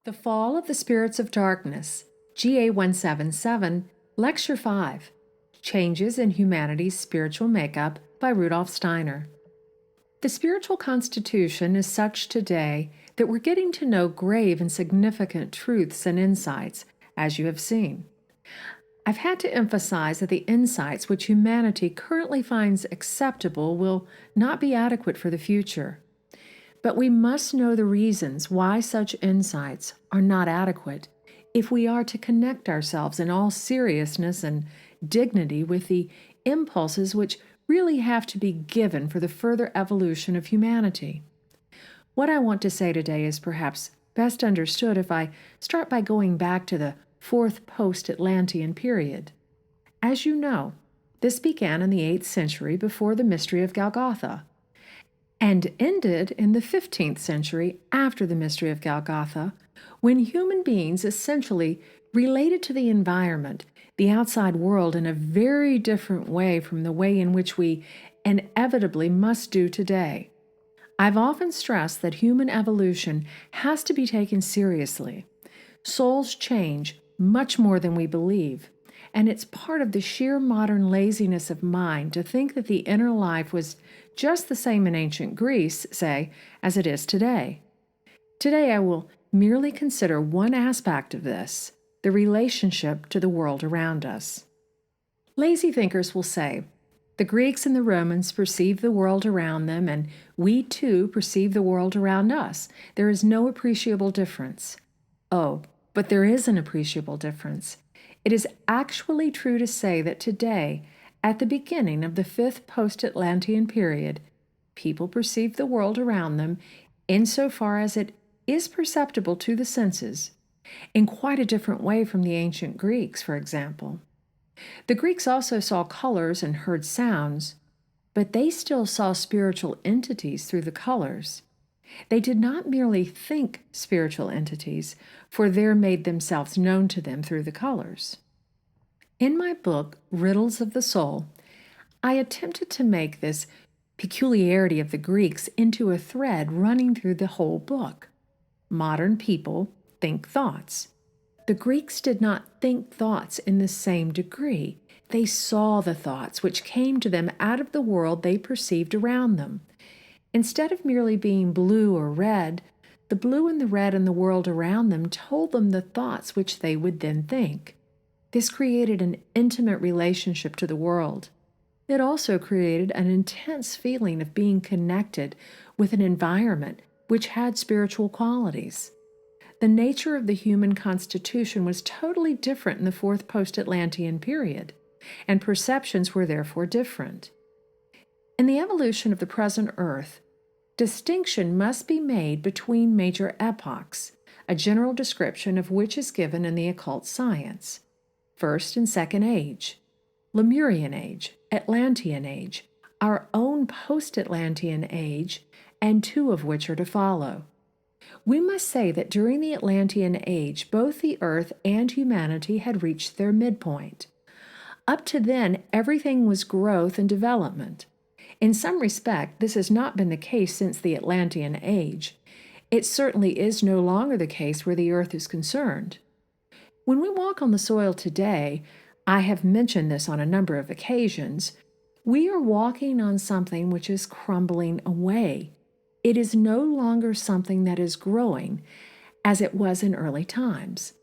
The Fall of the Spirits of Darkness, GA 177, Lecture 5, Changes in Humanity's Spiritual Makeup by Rudolf Steiner. The spiritual constitution is such today that we're getting to know grave and significant truths and insights, as you have seen. I've had to emphasize that the insights which humanity currently finds acceptable will not be adequate for the future. But we must know the reasons why such insights are not adequate if we are to connect ourselves in all seriousness and dignity with the impulses which really have to be given for the further evolution of humanity. What I want to say today is perhaps best understood if I start by going back to the fourth post-Atlantean period. As you know, this began in the 8th century before the mystery of Golgotha, and ended in the 15th century after the mystery of Golgotha, when human beings essentially related to the environment, the outside world, in a very different way from the way in which we inevitably must do today. I've often stressed that human evolution has to be taken seriously. Souls change much more than we believe, and it's part of the sheer modern laziness of mind to think that the inner life was just the same in ancient Greece, say, as it is today. Today I will merely consider one aspect of this, the relationship to the world around us. Lazy thinkers will say, the Greeks and the Romans perceived the world around them, and we too perceive the world around us. There is no appreciable difference. Oh, but there is an appreciable difference. It is actually true to say that today, at the beginning of the 5th post-Atlantean period, people perceive the world around them insofar as it is perceptible to the senses, in quite a different way from the ancient Greeks, for example. The Greeks also saw colors and heard sounds, but they still saw spiritual entities through the colors. They did not merely think spiritual entities, for there made themselves known to them through the colors. In my book, Riddles of the Soul, I attempted to make this peculiarity of the Greeks into a thread running through the whole book. Modern people think thoughts. The Greeks did not think thoughts in the same degree. They saw the thoughts which came to them out of the world they perceived around them. Instead of merely being blue or red, the blue and the red in the world around them told them the thoughts which they would then think. This created an intimate relationship to the world. It also created an intense feeling of being connected with an environment which had spiritual qualities. The nature of the human constitution was totally different in the 4th post-Atlantean period, and perceptions were therefore different. In the evolution of the present Earth, distinction must be made between major epochs, a general description of which is given in the occult science. First and Second Age, Lemurian Age, Atlantean Age, our own post-Atlantean Age, and 2 of which are to follow. We must say that during the Atlantean Age, both the Earth and humanity had reached their midpoint. Up to then, everything was growth and development. In some respect, this has not been the case since the Atlantean Age. It certainly is no longer the case where the Earth is concerned. When we walk on the soil today, I have mentioned this on a number of occasions, we are walking on something which is crumbling away. It is no longer something that is growing, as it was in early times.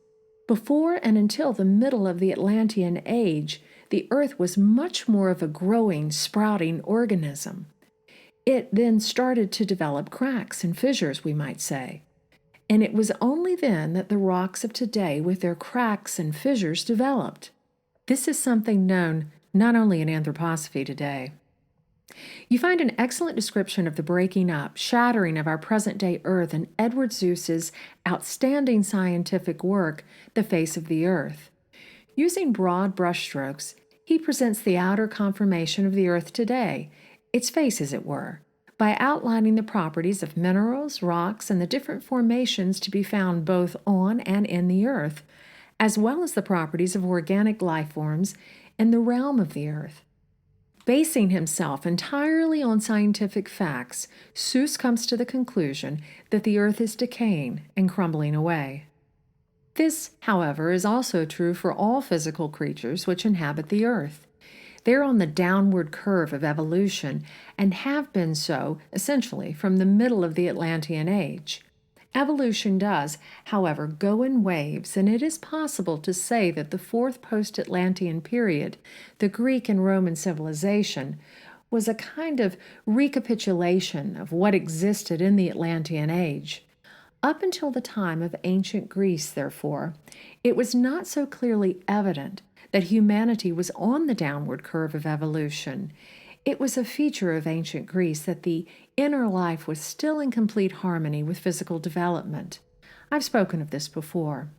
Before and until the middle of the Atlantean Age, the Earth was much more of a growing, sprouting organism. It then started to develop cracks and fissures, we might say. And it was only then that the rocks of today, with their cracks and fissures, developed. This is something known not only in anthroposophy today. You find an excellent description of the breaking up, shattering of our present-day Earth in Edward Seuss's outstanding scientific work, The Face of the Earth. Using broad brushstrokes, he presents the outer conformation of the Earth today, its face as it were, by outlining the properties of minerals, rocks, and the different formations to be found both on and in the Earth, as well as the properties of organic life forms in the realm of the Earth. Basing himself entirely on scientific facts, Seuss comes to the conclusion that the earth is decaying and crumbling away. This, however, is also true for all physical creatures which inhabit the earth. They're on the downward curve of evolution and have been so, essentially, from the middle of the Atlantean Age. Evolution does, however, go in waves, and it is possible to say that the fourth post-Atlantean period, the Greek and Roman civilization, was a kind of recapitulation of what existed in the Atlantean Age. Up until the time of ancient Greece, therefore, it was not so clearly evident that humanity was on the downward curve of evolution. It was a feature of ancient Greece that the inner life was still in complete harmony with physical development. I've spoken of this before.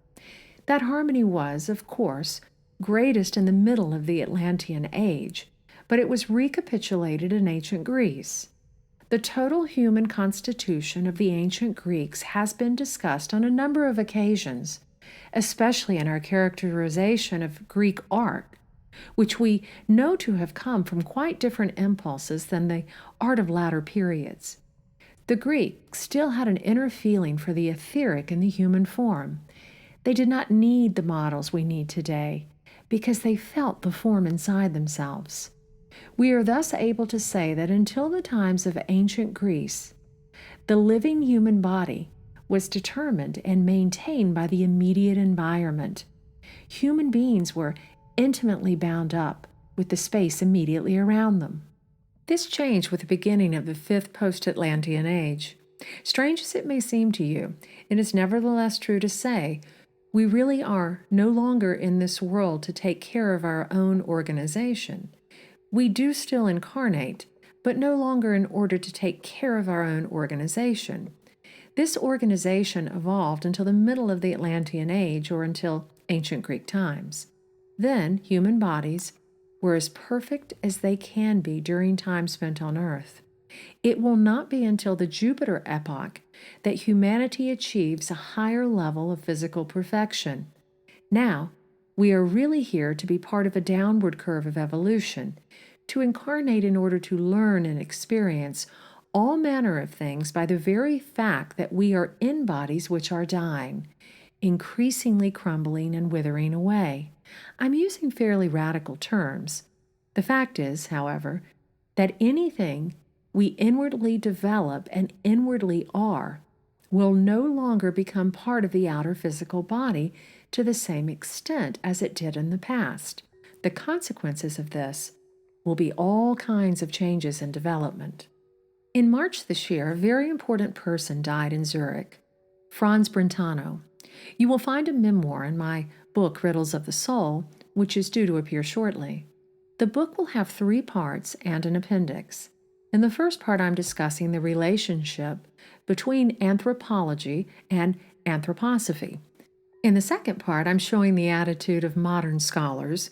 That harmony was, of course, greatest in the middle of the Atlantean Age, but it was recapitulated in ancient Greece. The total human constitution of the ancient Greeks has been discussed on a number of occasions, especially in our characterization of Greek art, which we know to have come from quite different impulses than the art of latter periods. The Greeks still had an inner feeling for the etheric in the human form. They did not need the models we need today, because they felt the form inside themselves. We are thus able to say that until the times of ancient Greece, the living human body was determined and maintained by the immediate environment. Human beings were intimately bound up with the space immediately around them. This changed with the beginning of the fifth post-Atlantean Age. Strange as it may seem to you, it is nevertheless true to say we really are no longer in this world to take care of our own organization. We do still incarnate, but no longer in order to take care of our own organization. This organization evolved until the middle of the Atlantean Age or until ancient Greek times. Then human bodies were as perfect as they can be during time spent on Earth. It will not be until the Jupiter epoch that humanity achieves a higher level of physical perfection. Now, we are really here to be part of a downward curve of evolution, to incarnate in order to learn and experience all manner of things by the very fact that we are in bodies which are dying, increasingly crumbling and withering away. I'm using fairly radical terms. The fact is, however, that anything we inwardly develop and inwardly are will no longer become part of the outer physical body to the same extent as it did in the past. The consequences of this will be all kinds of changes in development. In March this year, a very important person died in Zurich, Franz Brentano. You will find a memoir in my book, Riddles of the Soul, which is due to appear shortly. The book will have 3 parts and an appendix. In the first part, I'm discussing the relationship between anthropology and anthroposophy. In the second part, I'm showing the attitude of modern scholars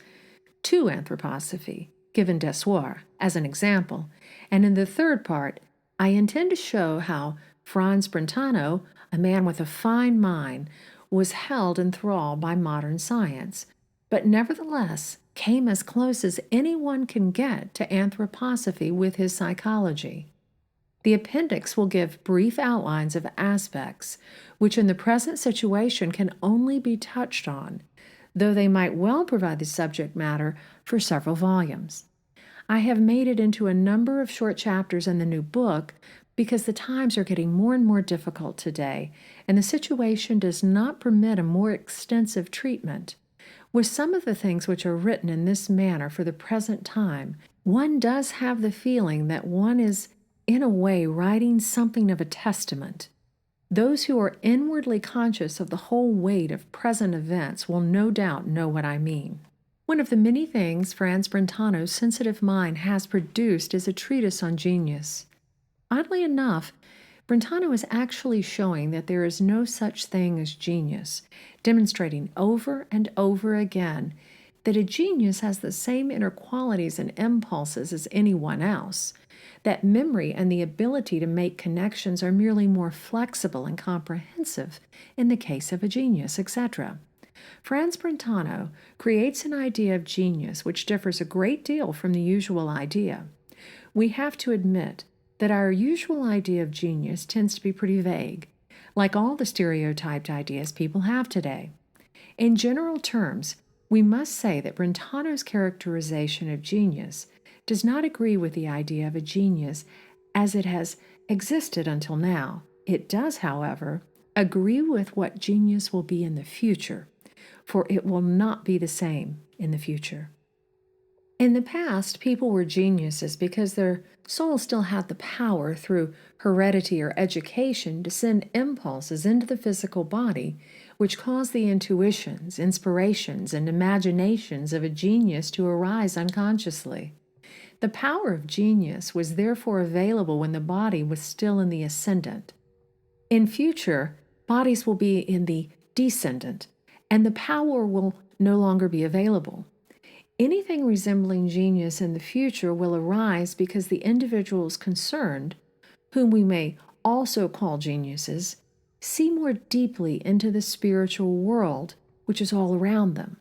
to anthroposophy, given Dessoir as an example. And in the third part, I intend to show how Franz Brentano, a man with a fine mind, was held in thrall by modern science, but nevertheless came as close as anyone can get to anthroposophy with his psychology. The appendix will give brief outlines of aspects which in the present situation can only be touched on, though they might well provide the subject matter for several volumes. I have made it into a number of short chapters in the new book because the times are getting more and more difficult today, and the situation does not permit a more extensive treatment. With some of the things which are written in this manner for the present time, one does have the feeling that one is, in a way, writing something of a testament. Those who are inwardly conscious of the whole weight of present events will no doubt know what I mean. One of the many things Franz Brentano's sensitive mind has produced is a treatise on genius. Oddly enough, Brentano is actually showing that there is no such thing as genius, demonstrating over and over again that a genius has the same inner qualities and impulses as anyone else, that memory and the ability to make connections are merely more flexible and comprehensive in the case of a genius, etc. Franz Brentano creates an idea of genius which differs a great deal from the usual idea. We have to admit that our usual idea of genius tends to be pretty vague, like all the stereotyped ideas people have today. In general terms, we must say that Brentano's characterization of genius does not agree with the idea of a genius as it has existed until now. It does, however, agree with what genius will be in the future, for it will not be the same in the future. In the past, people were geniuses because their soul still had the power through heredity or education to send impulses into the physical body, which caused the intuitions, inspirations, and imaginations of a genius to arise unconsciously. The power of genius was therefore available when the body was still in the ascendant. In future, bodies will be in the descendant, and the power will no longer be available. Anything resembling genius in the future will arise because the individuals concerned, whom we may also call geniuses, see more deeply into the spiritual world which is all around them.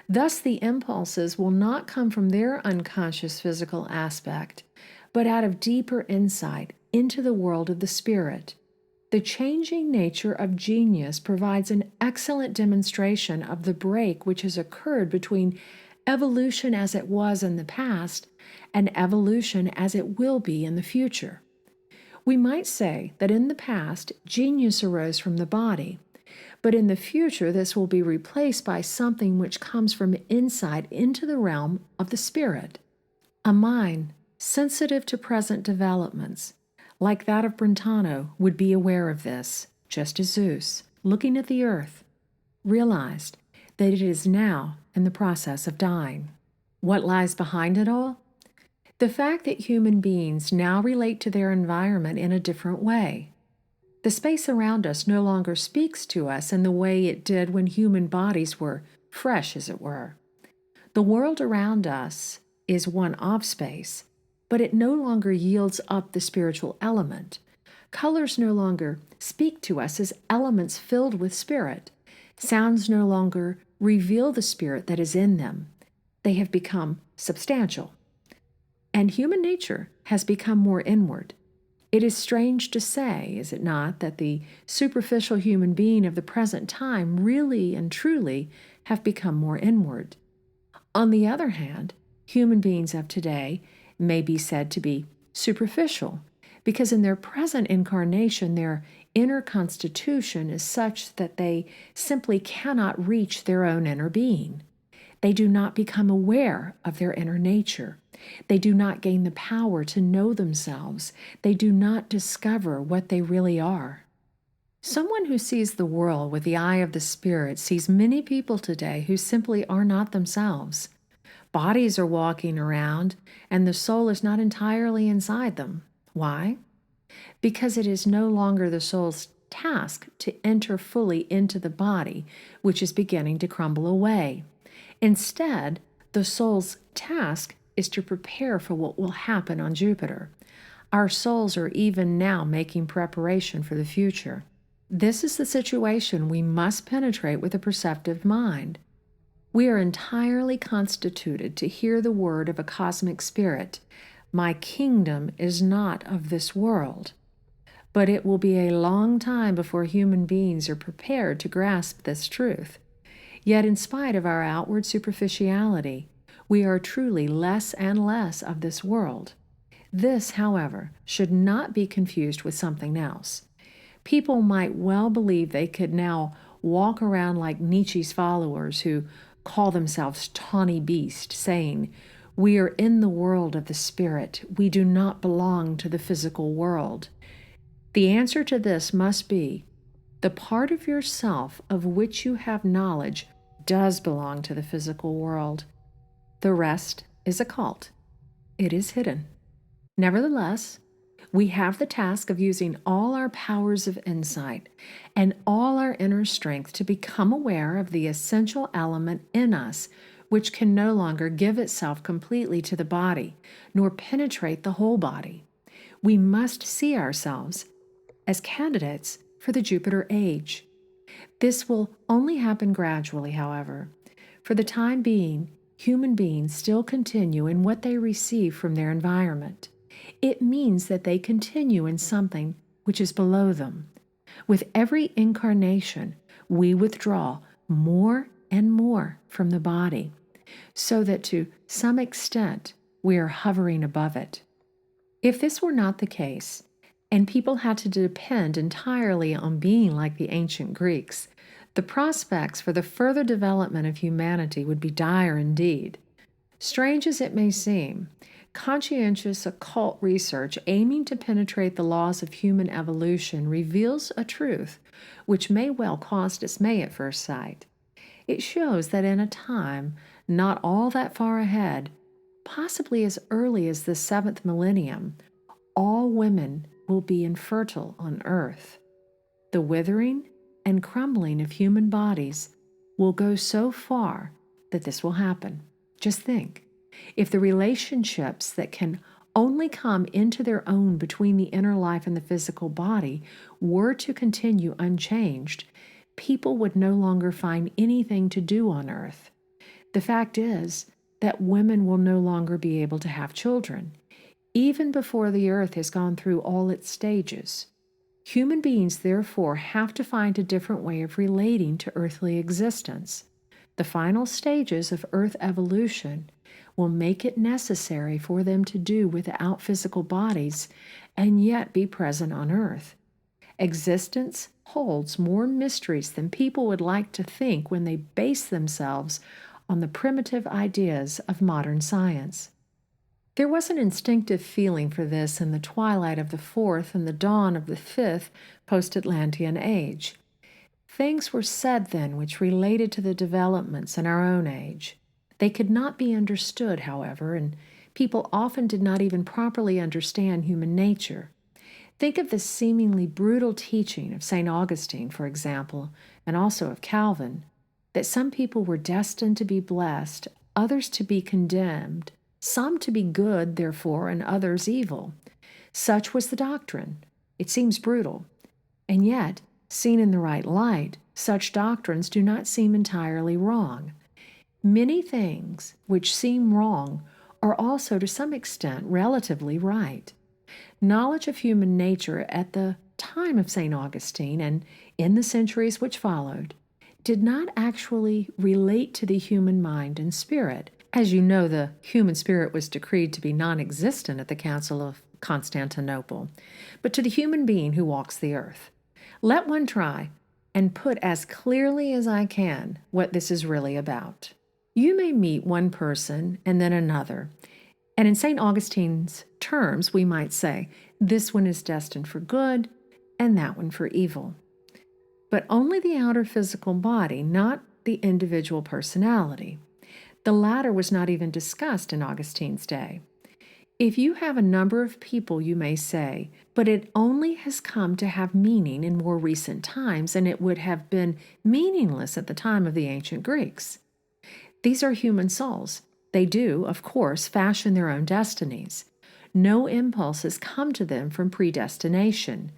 Thus, the impulses will not come from their unconscious physical aspect, but out of deeper insight into the world of the spirit. The changing nature of genius provides an excellent demonstration of the break which has occurred between evolution as it was in the past and evolution as it will be in the future. We might say that in the past, genius arose from the body, but in the future this will be replaced by something which comes from insight into the realm of the spirit. A mind sensitive to present developments, like that of Brentano, would be aware of this, just as Zeus, looking at the earth, realized that it is now in the process of dying. What lies behind it all? The fact that human beings now relate to their environment in a different way. The space around us no longer speaks to us in the way it did when human bodies were fresh, as it were. The world around us is one of space, but it no longer yields up the spiritual element. Colors no longer speak to us as elements filled with spirit. Sounds no longer reveal the spirit that is in them. They have become substantial. And human nature has become more inward. It is strange to say, is it not, that the superficial human being of the present time really and truly have become more inward. On the other hand, human beings of today may be said to be superficial, because in their present incarnation, their inner constitution is such that they simply cannot reach their own inner being. They do not become aware of their inner nature. They do not gain the power to know themselves. They do not discover what they really are. Someone who sees the world with the eye of the spirit sees many people today who simply are not themselves. Bodies are walking around, and the soul is not entirely inside them. Why? Because it is no longer the soul's task to enter fully into the body, which is beginning to crumble away. Instead, the soul's task is to prepare for what will happen on Jupiter. Our souls are even now making preparation for the future. This is the situation we must penetrate with a perceptive mind. We are entirely constituted to hear the word of a cosmic spirit. My kingdom is not of this world. But it will be a long time before human beings are prepared to grasp this truth. Yet in spite of our outward superficiality, we are truly less and less of this world. This, however, should not be confused with something else. People might well believe they could now walk around like Nietzsche's followers who call themselves tawny beast, saying, "We are in the world of the spirit. We do not belong to the physical world." The answer to this must be, the part of yourself of which you have knowledge does belong to the physical world. The rest is occult. It is hidden. Nevertheless, we have the task of using all our powers of insight and all our inner strength to become aware of the essential element in us, which can no longer give itself completely to the body, nor penetrate the whole body. We must see ourselves as candidates for the Jupiter age. This will only happen gradually, however. For the time being, human beings still continue in what they receive from their environment. It means that they continue in something which is below them. With every incarnation, we withdraw more and more from the body, so that to some extent we are hovering above it. If this were not the case, and people had to depend entirely on being like the ancient Greeks, the prospects for the further development of humanity would be dire indeed. Strange as it may seem, conscientious occult research aiming to penetrate the laws of human evolution reveals a truth which may well cause dismay at first sight. It shows that in a time not all that far ahead, possibly as early as the 7th millennium, all women will be infertile on earth. The withering and crumbling of human bodies will go so far that this will happen. Just think, if the relationships that can only come into their own between the inner life and the physical body were to continue unchanged, people would no longer find anything to do on earth. The fact is that women will no longer be able to have children, even before the earth has gone through all its stages. Human beings, therefore, have to find a different way of relating to earthly existence. The final stages of earth evolution will make it necessary for them to do without physical bodies and yet be present on earth. Existence holds more mysteries than people would like to think when they base themselves on the primitive ideas of modern science. There was an instinctive feeling for this in the twilight of the 4th and the dawn of the 5th post-Atlantean age. Things were said then which related to the developments in our own age. They could not be understood, however, and people often did not even properly understand human nature. Think of the seemingly brutal teaching of St. Augustine, for example, and also of Calvin, that some people were destined to be blessed, others to be condemned, some to be good, therefore, and others evil. Such was the doctrine. It seems brutal. And yet, seen in the right light, such doctrines do not seem entirely wrong. Many things which seem wrong are also, to some extent, relatively right. Knowledge of human nature at the time of St. Augustine and in the centuries which followed did not actually relate to the human mind and spirit. As you know, the human spirit was decreed to be non-existent at the Council of Constantinople, but to the human being who walks the earth. Let one try and put as clearly as I can what this is really about. You may meet one person and then another, and in St. Augustine's terms, we might say, this one is destined for good and that one for evil. But only the outer physical body, not the individual personality. The latter was not even discussed in Augustine's day. If you have a number of people, you may say, but it only has come to have meaning in more recent times, and it would have been meaningless at the time of the ancient Greeks. These are human souls. They do, of course, fashion their own destinies. No impulses come to them from predestination,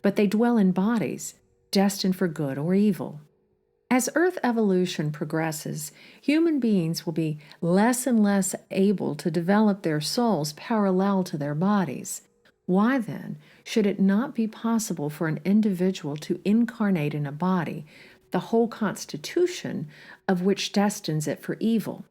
but they dwell in bodies destined for good or evil. As Earth evolution progresses, human beings will be less and less able to develop their souls parallel to their bodies. Why then should it not be possible for an individual to incarnate in a body, the whole constitution of which destines it for evil?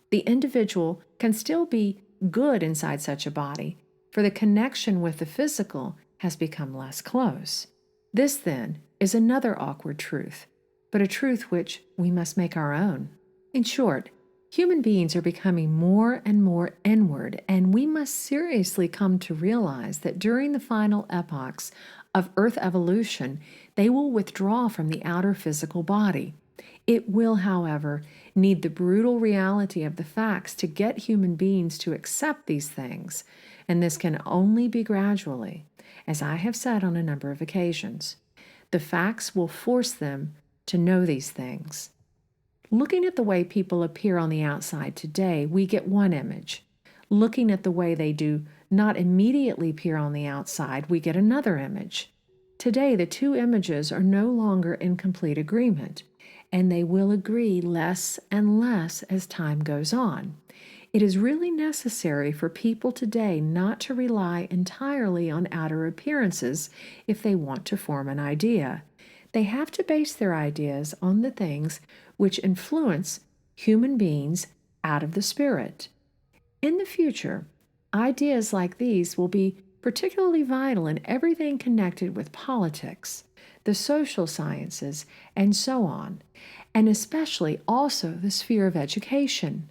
The individual can still be good inside such a body, for the connection with the physical has become less close. This, then, is another awkward truth, but a truth which we must make our own. In short, human beings are becoming more and more inward, and we must seriously come to realize that during the final epochs of Earth evolution, they will withdraw from the outer physical body. It will, however, need the brutal reality of the facts to get human beings to accept these things, and this can only be gradually, as I have said on a number of occasions. The facts will force them to know these things. Looking at the way people appear on the outside today, we get one image. Looking at the way they do not immediately appear on the outside, we get another image. Today, the two images are no longer in complete agreement, and they will agree less and less as time goes on. It is really necessary for people today not to rely entirely on outer appearances if they want to form an idea. They have to base their ideas on the things which influence human beings out of the spirit. In the future, ideas like these will be particularly vital in everything connected with politics, the social sciences, and so on, and especially also the sphere of education.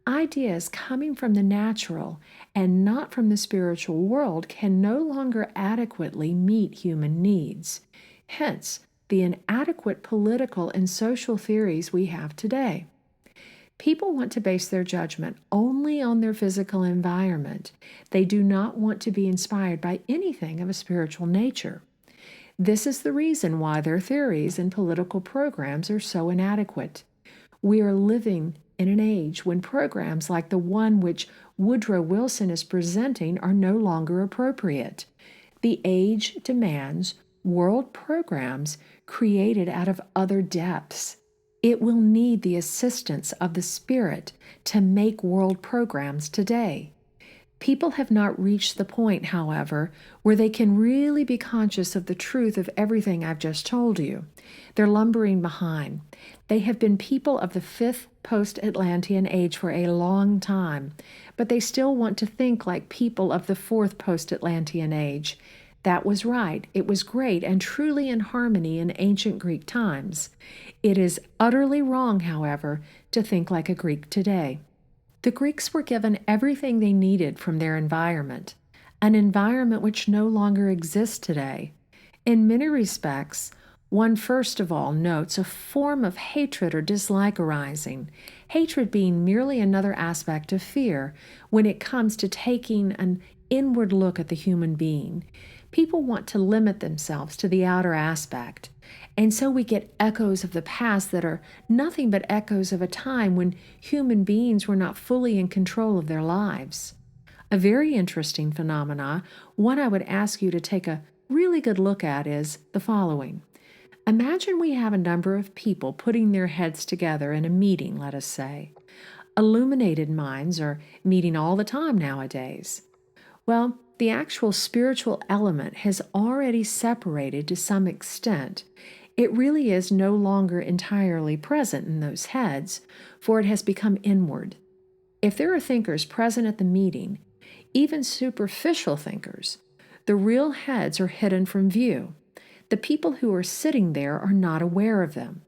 Ideas coming from the natural and not from the spiritual world can no longer adequately meet human needs. Hence, the inadequate political and social theories we have today. People want to base their judgment only on their physical environment. They do not want to be inspired by anything of a spiritual nature. This is the reason why their theories and political programs are so inadequate. We are living in an age when programs like the one which Woodrow Wilson is presenting are no longer appropriate. The age demands world programs created out of other depths. It will need the assistance of the Spirit to make world programs today. People have not reached the point, however, where they can really be conscious of the truth of everything I've just told you. They're lumbering behind. They have been people of the fifth post-Atlantean age for a long time, but they still want to think like people of the fourth post-Atlantean age. That was right. It was great and truly in harmony in ancient Greek times. It is utterly wrong, however, to think like a Greek today. The Greeks were given everything they needed from their environment, an environment which no longer exists today. In many respects, one first of all notes a form of hatred or dislike arising, hatred being merely another aspect of fear when it comes to taking an inward look at the human being. People want to limit themselves to the outer aspect, and so we get echoes of the past that are nothing but echoes of a time when human beings were not fully in control of their lives. A very interesting phenomena, one I would ask you to take a really good look at, is the following. Imagine we have a number of people putting their heads together in a meeting, let us say. Illuminated minds are meeting all the time nowadays. Well, the actual spiritual element has already separated to some extent. It really is no longer entirely present in those heads, for it has become inward. If there are thinkers present at the meeting, even superficial thinkers, the real heads are hidden from view. The people who are sitting there are not aware of them.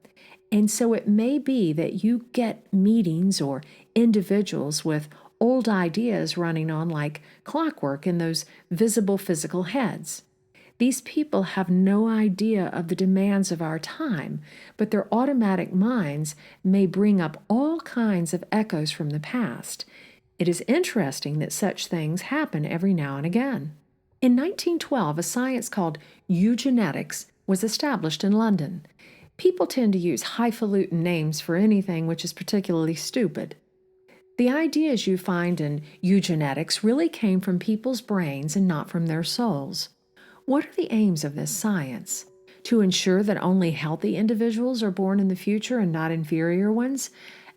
And so it may be that you get meetings or individuals with old ideas running on like clockwork in those visible physical heads. These people have no idea of the demands of our time, but their automatic minds may bring up all kinds of echoes from the past. It is interesting that such things happen every now and again. In 1912, a science called eugenetics was established in London. People tend to use highfalutin names for anything which is particularly stupid. The ideas you find in eugenetics really came from people's brains and not from their souls. What are the aims of this science? To ensure that only healthy individuals are born in the future and not inferior ones?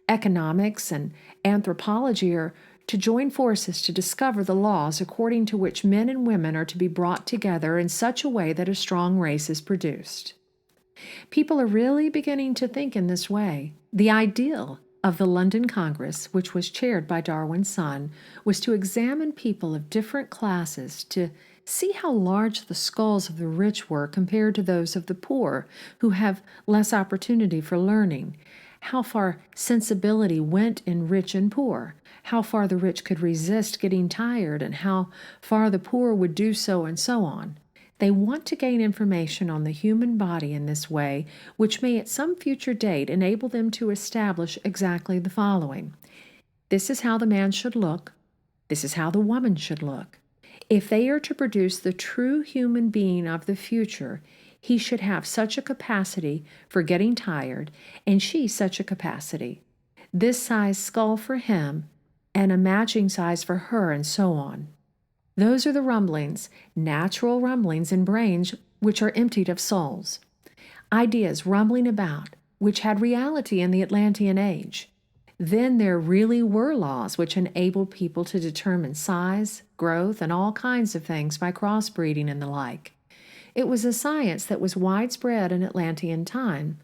Economics and anthropology are to join forces to discover the laws according to which men and women are to be brought together in such a way that a strong race is produced. People are really beginning to think in this way. The ideal of the London Congress, which was chaired by Darwin's son, was to examine people of different classes to see how large the skulls of the rich were compared to those of the poor, who have less opportunity for learning, how far sensibility went in rich and poor, how far the rich could resist getting tired, and how far the poor would do so, and so on. They want to gain information on the human body in this way, which may at some future date enable them to establish exactly the following. This is how the man should look. This is how the woman should look. If they are to produce the true human being of the future, he should have such a capacity for getting tired, and she such a capacity. This size skull for him, and a matching size for her, and so on. Those are the rumblings, natural rumblings in brains which are emptied of souls. Ideas rumbling about, which had reality in the Atlantean age. Then there really were laws which enabled people to determine size, growth, and all kinds of things by crossbreeding and the like. It was a science that was widespread in Atlantean time,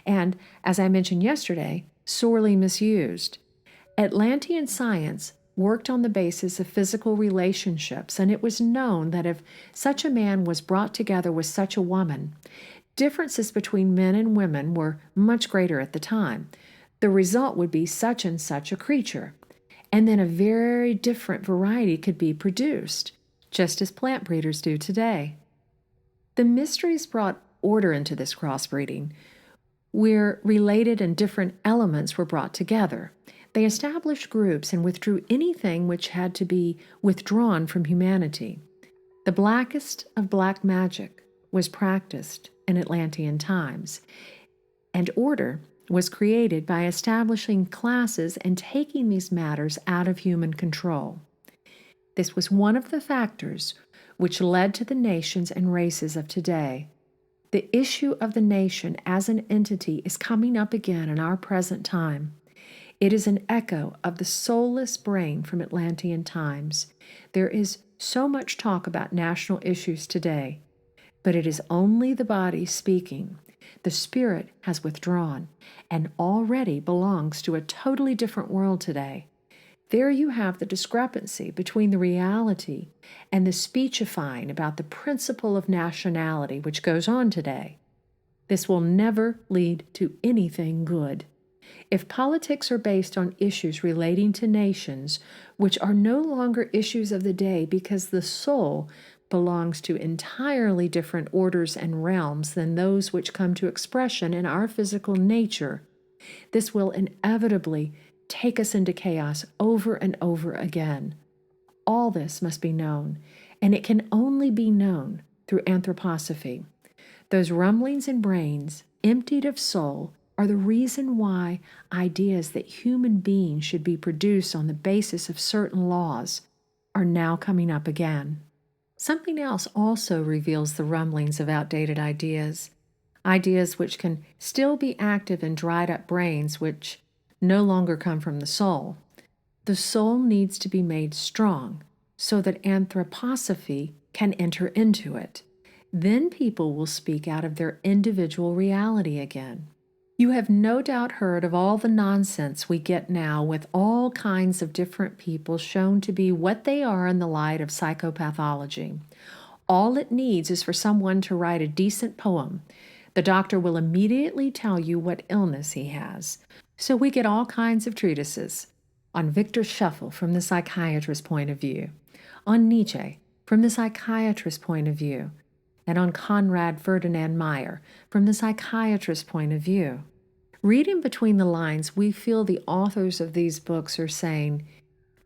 and, as I mentioned yesterday, sorely misused. Atlantean science worked on the basis of physical relationships, and it was known that if such a man was brought together with such a woman, differences between men and women were much greater at the time. The result would be such and such a creature, and then a very different variety could be produced, just as plant breeders do today. The mysteries brought order into this crossbreeding, where related and different elements were brought together. They established groups and withdrew anything which had to be withdrawn from humanity. The blackest of black magic was practiced in Atlantean times, and order was created by establishing classes and taking these matters out of human control. This was one of the factors which led to the nations and races of today. The issue of the nation as an entity is coming up again in our present time. It is an echo of the soulless brain from Atlantean times. There is so much talk about national issues today, but it is only the body speaking. The spirit has withdrawn and already belongs to a totally different world today. There you have the discrepancy between the reality and the speechifying about the principle of nationality which goes on today. This will never lead to anything good. If politics are based on issues relating to nations, which are no longer issues of the day because the soul belongs to entirely different orders and realms than those which come to expression in our physical nature, this will inevitably take us into chaos over and over again. All this must be known, and it can only be known through anthroposophy. Those rumblings in brains, emptied of soul, are the reason why ideas that human beings should be produced on the basis of certain laws are now coming up again. Something else also reveals the rumblings of outdated ideas, ideas which can still be active in dried-up brains which no longer come from the soul. The soul needs to be made strong so that anthroposophy can enter into it. Then people will speak out of their individual reality again. You have no doubt heard of all the nonsense we get now with all kinds of different people shown to be what they are in the light of psychopathology. All it needs is for someone to write a decent poem. The doctor will immediately tell you what illness he has. So we get all kinds of treatises on Victor Scheffel from the psychiatrist's point of view, on Nietzsche from the psychiatrist's point of view, and on Conrad Ferdinand Meyer from the psychiatrist's point of view. Reading between the lines, we feel the authors of these books are saying,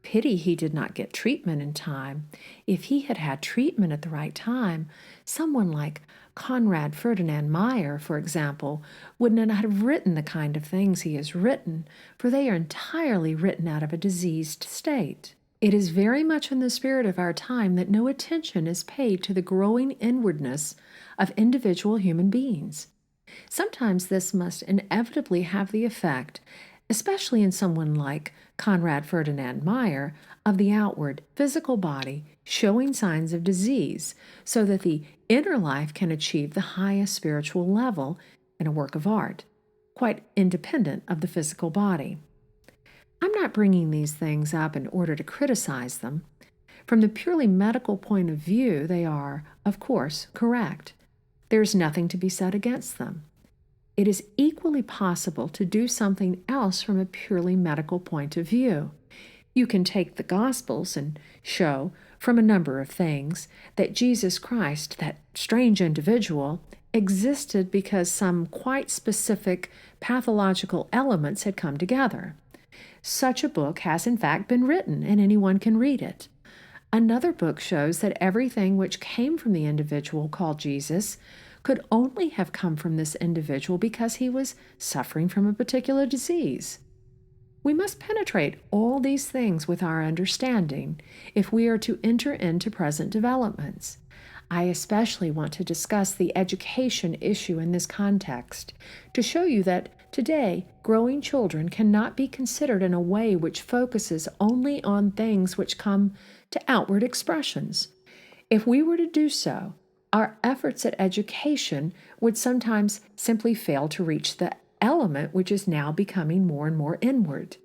"Pity he did not get treatment in time. If he had had treatment at the right time, someone like Conrad Ferdinand Meyer, for example, would not have written the kind of things he has written, for they are entirely written out of a diseased state." It is very much in the spirit of our time that no attention is paid to the growing inwardness of individual human beings. Sometimes this must inevitably have the effect, especially in someone like Conrad Ferdinand Meyer, of the outward physical body showing signs of disease, so that the inner life can achieve the highest spiritual level in a work of art, quite independent of the physical body. I'm not bringing these things up in order to criticize them. From the purely medical point of view, they are, of course, correct. There is nothing to be said against them. It is equally possible to do something else from a purely medical point of view. You can take the Gospels and show, from a number of things, that Jesus Christ, that strange individual, existed because some quite specific pathological elements had come together. Such a book has in fact been written, and anyone can read it. Another book shows that everything which came from the individual called Jesus could only have come from this individual because he was suffering from a particular disease. We must penetrate all these things with our understanding if we are to enter into present developments. I especially want to discuss the education issue in this context to show you that today, growing children cannot be considered in a way which focuses only on things which come to outward expressions. If we were to do so, our efforts at education would sometimes simply fail to reach the element which is now becoming more and more inward.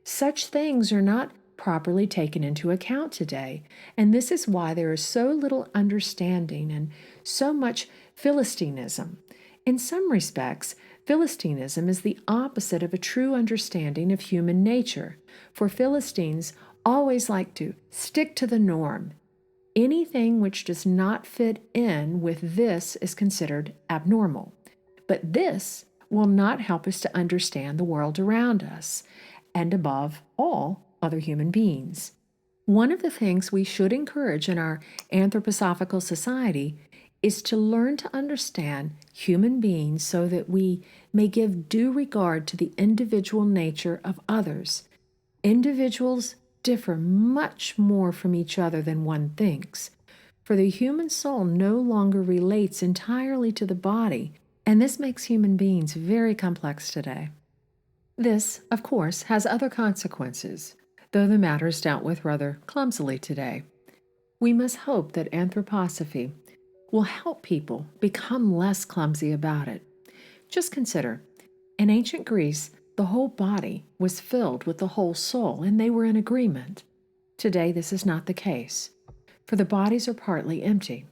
Such things are not properly taken into account today, and this is why there is so little understanding and so much Philistinism. In some respects, Philistinism is the opposite of a true understanding of human nature, for Philistines always like to stick to the norm. Anything which does not fit in with this is considered abnormal. But this will not help us to understand the world around us, and above all, other human beings. One of the things we should encourage in our anthroposophical society is to learn to understand human beings so that we may give due regard to the individual nature of others. Individuals differ much more from each other than one thinks, for the human soul no longer relates entirely to the body, and this makes human beings very complex today. This, of course, has other consequences, though the matter is dealt with rather clumsily today. We must hope that anthroposophy will help people become less clumsy about it. Just consider, in ancient Greece, the whole body was filled with the whole soul, and they were in agreement. Today, this is not the case, for the bodies are partly empty.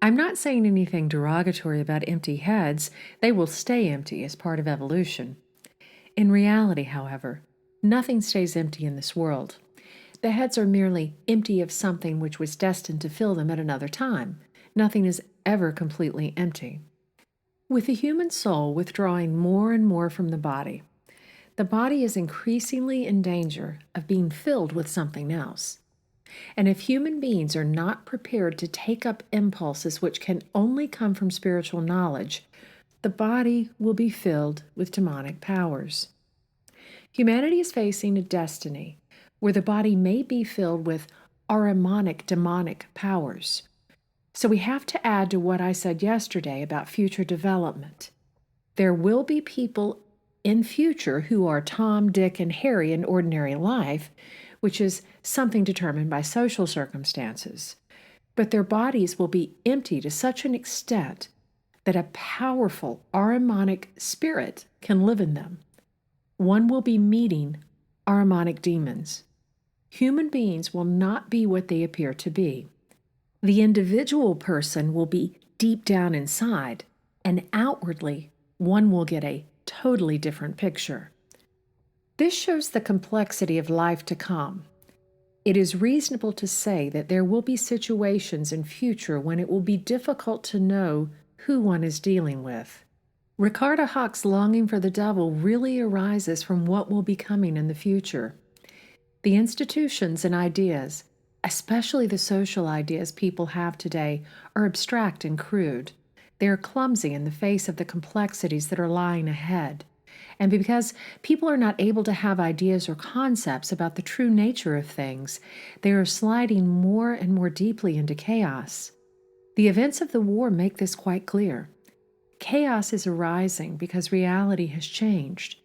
I'm not saying anything derogatory about empty heads. They will stay empty as part of evolution. In reality, however, nothing stays empty in this world. The heads are merely empty of something which was destined to fill them at another time. Nothing is ever completely empty. With the human soul withdrawing more and more from the body is increasingly in danger of being filled with something else. And if human beings are not prepared to take up impulses which can only come from spiritual knowledge, the body will be filled with demonic powers. Humanity is facing a destiny where the body may be filled with Ahrimanic demonic powers. So we have to add to what I said yesterday about future development. There will be people in future who are Tom, Dick, and Harry in ordinary life, which is something determined by social circumstances. But their bodies will be empty to such an extent that a powerful Ahrimanic spirit can live in them. One will be meeting Ahrimanic demons. Human beings will not be what they appear to be. The individual person will be deep down inside, and outwardly, one will get a totally different picture. This shows the complexity of life to come. It is reasonable to say that there will be situations in future when it will be difficult to know who one is dealing with. Ricardo Hawk's longing for the devil really arises from what will be coming in the future. The institutions and ideas, especially the social ideas people have today, are abstract and crude. They are clumsy in the face of the complexities that are lying ahead. And because people are not able to have ideas or concepts about the true nature of things, they are sliding more and more deeply into chaos. The events of the war make this quite clear. Chaos is arising because reality has changed.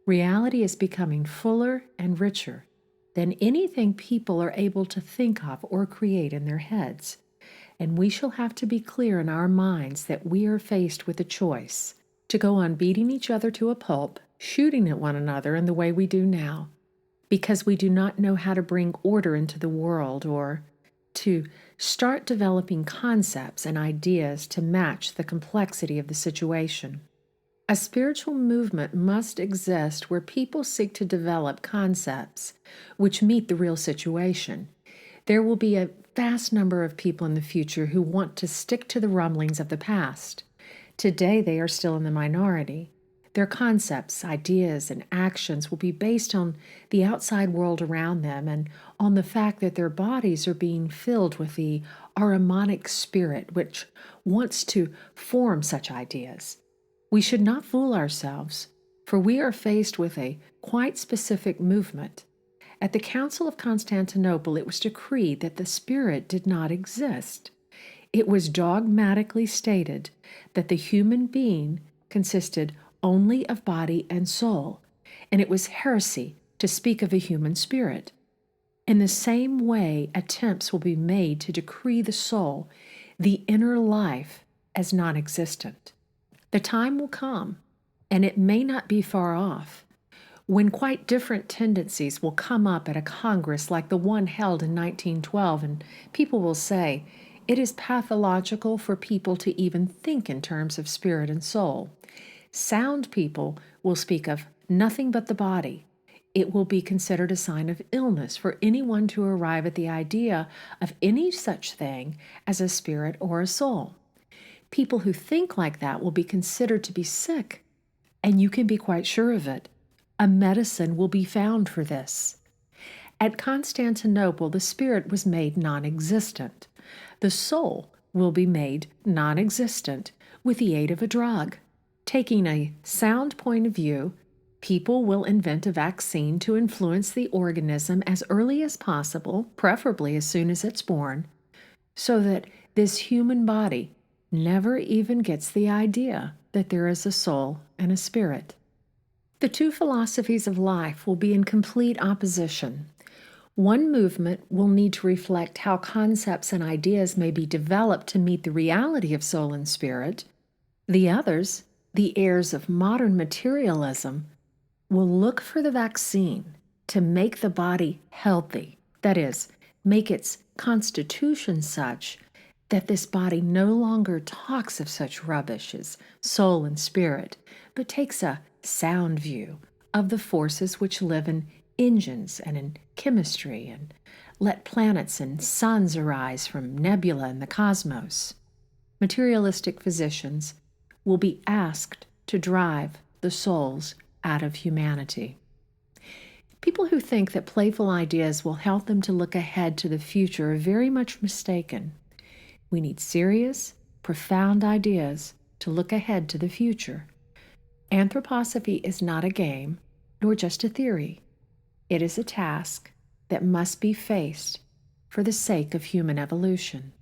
Reality is becoming fuller and richer than anything people are able to think of or create in their heads. And we shall have to be clear in our minds that we are faced with a choice to go on beating each other to a pulp, shooting at one another in the way we do now, because we do not know how to bring order into the world, or to start developing concepts and ideas to match the complexity of the situation. A spiritual movement must exist where people seek to develop concepts which meet the real situation. There will be a vast number of people in the future who want to stick to the rumblings of the past. Today, they are still in the minority. Their concepts, ideas, and actions will be based on the outside world around them and on the fact that their bodies are being filled with the Ahrimanic spirit, which wants to form such ideas. We should not fool ourselves, for we are faced with a quite specific movement. At the Council of Constantinople, it was decreed that the spirit did not exist. It was dogmatically stated that the human being consisted only of body and soul, and it was heresy to speak of a human spirit. In the same way, attempts will be made to decree the soul, the inner life, as non-existent. The time will come, and it may not be far off, when quite different tendencies will come up at a Congress like the one held in 1912, and people will say, it is pathological for people to even think in terms of spirit and soul. Sound people will speak of nothing but the body. It will be considered a sign of illness for anyone to arrive at the idea of any such thing as a spirit or a soul. People who think like that will be considered to be sick, and you can be quite sure of it. A medicine will be found for this. At Constantinople, the spirit was made non-existent. The soul will be made non-existent with the aid of a drug. Taking a sound point of view, people will invent a vaccine to influence the organism as early as possible, preferably as soon as it's born, so that this human body never even gets the idea that there is a soul and a spirit. The two philosophies of life will be in complete opposition. One movement will need to reflect how concepts and ideas may be developed to meet the reality of soul and spirit. The others, the heirs of modern materialism, will look for the vaccine to make the body healthy, that is, make its constitution such that this body no longer talks of such rubbish as soul and spirit, but takes a sound view of the forces which live in engines and in chemistry, and let planets and suns arise from nebula in the cosmos. Materialistic physicians will be asked to drive the souls out of humanity. People who think that playful ideas will help them to look ahead to the future are very much mistaken. We need serious, profound ideas to look ahead to the future. Anthroposophy is not a game, nor just a theory. It is a task that must be faced for the sake of human evolution.